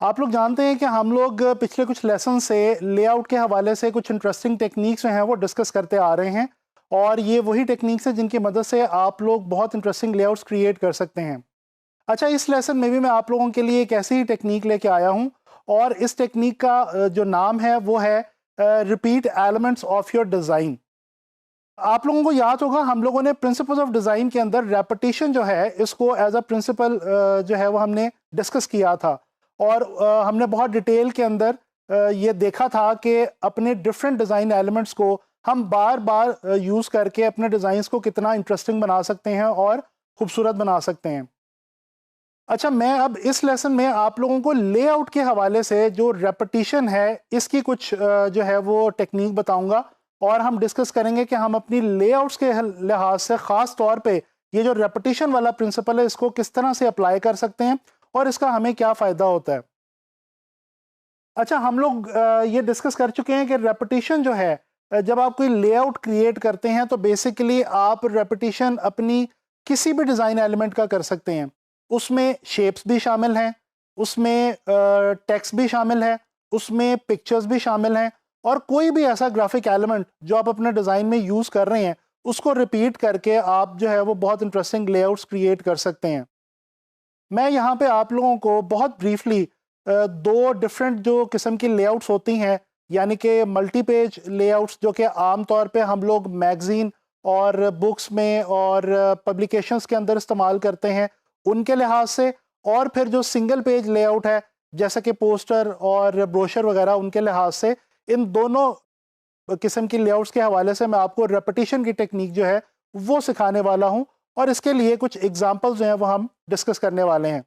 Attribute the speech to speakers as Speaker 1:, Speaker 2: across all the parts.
Speaker 1: आप लोग जानते हैं कि हम लोग पिछले कुछ लेसन से लेआउट के हवाले से कुछ इंटरेस्टिंग टेक्निक्स जो हैं वो डिस्कस करते आ रहे हैं और ये वही टेक्निक्स हैं जिनकी मदद से आप लोग बहुत इंटरेस्टिंग लेआउट्स क्रिएट कर सकते हैं। अच्छा, इस लेसन में भी मैं आप लोगों के लिए एक ऐसी ही टेक्निक लेके आया हूँ और इस टेक्निक का जो नाम है वो है repeat elements of your design. आप लोगों को याद होगा हम लोगों ने प्रिंसिपल्स ऑफ डिज़ाइन के अंदर रेपिटेशन जो है इसको एज अ प्रिंसिपल जो है वो हमने डिस्कस किया था और हमने बहुत डिटेल के अंदर ये देखा था कि अपने डिफरेंट डिज़ाइन एलिमेंट्स को हम बार बार यूज़ करके अपने डिज़ाइंस को कितना इंटरेस्टिंग बना सकते हैं और खूबसूरत बना सकते हैं। अच्छा, मैं अब इस लेसन में आप लोगों को लेआउट के हवाले से जो रेपिटेशन है इसकी कुछ जो है वो टेक्निक बताऊंगा और हम डिस्कस करेंगे कि हम अपनी लेआउट्स के लिहाज से ख़ास तौर पे ये जो रेपिटेशन वाला प्रिंसिपल है इसको किस तरह से अप्लाई कर सकते हैं और इसका हमें क्या फ़ायदा होता है। अच्छा, हम लोग ये डिस्कस कर चुके हैं कि रेपिटेशन जो है जब आप कोई लेआउट क्रिएट करते हैं तो बेसिकली आप रेपिटेशन अपनी किसी भी डिज़ाइन एलिमेंट का कर सकते हैं। उसमें शेप्स भी शामिल हैं, उसमें टेक्स्ट भी शामिल है, उसमें पिक्चर्स भी शामिल हैं और कोई भी ऐसा ग्राफिक एलिमेंट जो आप अपने डिज़ाइन में यूज़ कर रहे हैं उसको रिपीट करके आप जो है वो बहुत इंटरेस्टिंग लेआउट्स क्रिएट कर सकते हैं। मैं यहाँ पे आप लोगों को बहुत ब्रीफली दो डिफरेंट जो किस्म की लेआउट्स होती हैं यानी कि मल्टी पेज लेआउट्स जो कि आम तौर पे हम लोग मैगज़ीन और बुक्स में और पब्लिकेशंस के अंदर इस्तेमाल करते हैं उनके लिहाज से, और फिर जो सिंगल पेज लेआउट है जैसा कि पोस्टर और ब्रोशर वगैरह उनके लिहाज से, इन दोनों किस्म की लेआउट्स के हवाले से मैं आपको रेपिटेशन की टेक्निक जो है वो सिखाने वाला हूँ और इसके लिए कुछ एग्जांपल्स जो हैं वो हम डिस्कस करने वाले हैं।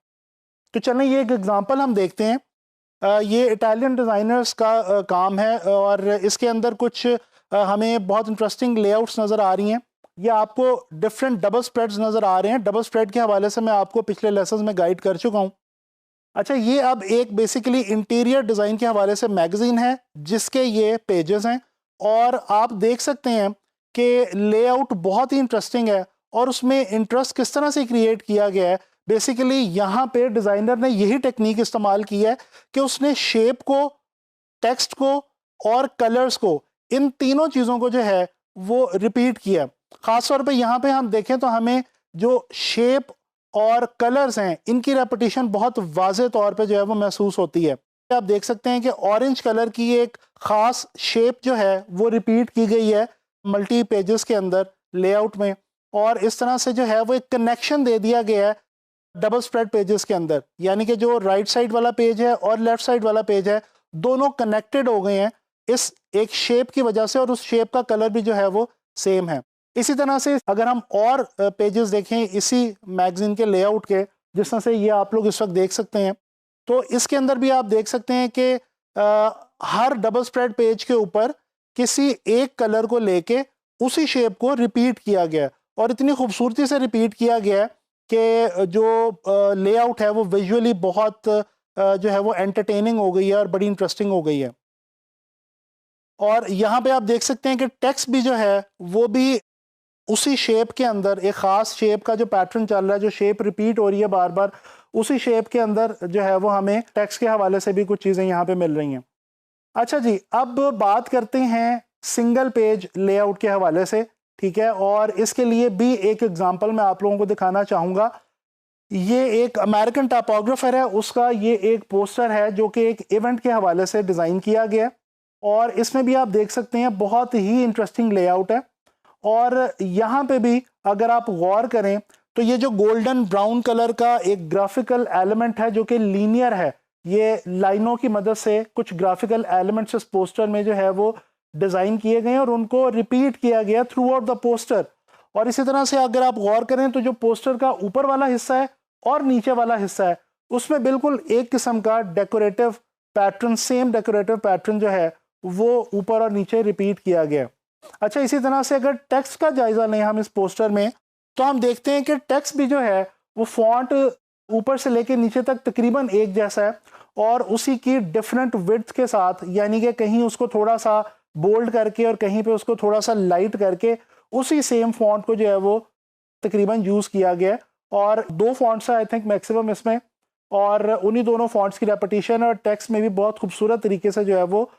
Speaker 1: तो चलें ये एक एग्जांपल हम देखते हैं। ये इटालियन डिज़ाइनर्स का काम है और इसके अंदर कुछ हमें बहुत इंटरेस्टिंग लेआउट्स नज़र आ रही हैं। ये आपको डिफरेंट डबल स्प्रेड्स नज़र आ रहे हैं। डबल स्प्रेड के हवाले से मैं आपको पिछले लेसन में गाइड कर चुका हूँ। अच्छा, ये अब एक बेसिकली इंटीरियर डिज़ाइन के हवाले से मैगज़ीन है जिसके ये पेजेस हैं और आप देख सकते हैं कि लेआउट बहुत ही इंटरेस्टिंग है और उसमें इंटरेस्ट किस तरह से क्रिएट किया गया है। बेसिकली यहाँ पे डिज़ाइनर ने यही टेक्निक इस्तेमाल की है कि उसने शेप को, टेक्स्ट को और कलर्स को, इन तीनों चीज़ों को जो है वो रिपीट किया। ख़ास तौर पे यहाँ पे हम देखें तो हमें जो शेप और कलर्स हैं इनकी रेपिटेशन बहुत वाज़े तौर पे जो है वो महसूस होती है। आप देख सकते हैं कि ऑरेंज कलर की एक ख़ास शेप जो है वो रिपीट की गई है मल्टी पेजेस के अंदर लेआउट में, और इस तरह से जो है वो एक कनेक्शन दे दिया गया है डबल स्प्रेड पेजेस के अंदर, यानी कि जो राइट साइड वाला पेज है और लेफ्ट साइड वाला पेज है दोनों कनेक्टेड हो गए हैं इस एक शेप की वजह से और उस शेप का कलर भी जो है वो सेम है। इसी तरह से अगर हम और पेजेस देखें इसी मैगज़ीन के लेआउट के, जिस तरह से ये आप लोग इस वक्त देख सकते हैं, तो इसके अंदर भी आप देख सकते हैं कि हर डबल स्प्रेड पेज के ऊपर किसी एक कलर को लेके उसी शेप को रिपीट किया गया और इतनी खूबसूरती से रिपीट किया गया कि जो लेआउट है वो विजुअली बहुत जो है वो एंटरटेनिंग हो गई है और बड़ी इंटरेस्टिंग हो गई है। और यहाँ पे आप देख सकते हैं कि टेक्स्ट भी जो है वो भी उसी शेप के अंदर, एक ख़ास शेप का जो पैटर्न चल रहा है, जो शेप रिपीट हो रही है बार बार, उसी शेप के अंदर जो है वो हमें टेक्स्ट के हवाले से भी कुछ चीज़ें यहाँ पे मिल रही हैं। अच्छा जी, अब बात करते हैं सिंगल पेज लेआउट के हवाले से, ठीक है, और इसके लिए भी एक एग्जांपल मैं आप लोगों को दिखाना चाहूँगा। ये एक अमेरिकन टाइपोग्राफर है, उसका ये एक पोस्टर है जो कि एक इवेंट के हवाले से डिज़ाइन किया गया और इसमें भी आप देख सकते हैं बहुत ही इंटरेस्टिंग लेआउट है। और यहाँ पे भी अगर आप गौर करें तो ये जो गोल्डन ब्राउन कलर का एक ग्राफिकल एलिमेंट है जो कि लीनियर है, ये लाइनों की मदद से कुछ ग्राफिकल एलिमेंट्स इस पोस्टर में जो है वो डिज़ाइन किए गए और उनको रिपीट किया गया थ्रू आउट द पोस्टर। और इसी तरह से अगर आप गौर करें तो जो पोस्टर का ऊपर वाला हिस्सा है और नीचे वाला हिस्सा है उसमें बिल्कुल एक किस्म का decorative pattern, same decorative pattern जो है वो ऊपर और नीचे रिपीट किया गया। अच्छा, इसी तरह से अगर टेक्स्ट का जायजा लें हम इस पोस्टर में तो हम देखते हैं कि टेक्स्ट भी जो है वो फॉन्ट ऊपर से लेकर नीचे तक तकरीबन एक जैसा है और उसी की डिफरेंट विड्थ के साथ, यानी कि कहीं उसको थोड़ा सा बोल्ड करके और कहीं पे उसको थोड़ा सा लाइट करके उसी सेम फॉन्ट को जो है वो तकरीबन यूज़ किया गया। और दो फॉन्ट्स है आई थिंक मैक्सिमम इसमें, और उन्हीं दोनों फॉन्ट्स की रेपिटेशन और टेक्स्ट में भी बहुत खूबसूरत तरीके से जो है वो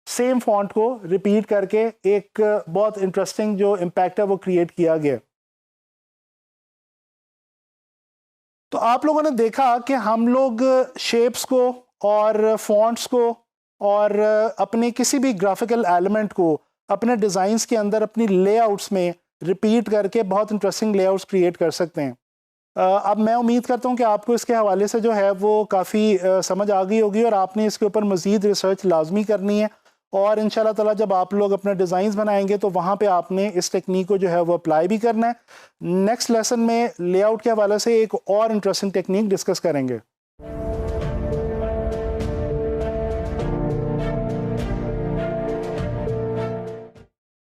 Speaker 1: सेम फॉन्ट को रिपीट करके एक बहुत इंटरेस्टिंग जो इम्पैक्ट है वो क्रिएट किया गया। तो आप लोगों ने देखा कि हम लोग शेप्स को और फॉन्ट्स को और अपने किसी भी ग्राफिकल एलिमेंट को अपने डिज़ाइंस के अंदर अपनी लेआउट्स में रिपीट करके बहुत इंटरेस्टिंग लेआउट्स क्रिएट कर सकते हैं। अब मैं उम्मीद करता हूँ कि आपको इसके हवाले से जो है वो काफ़ी समझ आ गई होगी और आपने इसके ऊपर मज़ीद रिसर्च लाजमी करनी है और इंशाल्लाह ताला जब आप लोग अपने डिज़ाइंस बनाएंगे तो वहाँ पे आपने इस टेक्निक को जो है वो अप्लाई भी करना है। नेक्स्ट लेसन में लेआउट के हवाले से एक और इंटरेस्टिंग टेक्निक डिस्कस करेंगे।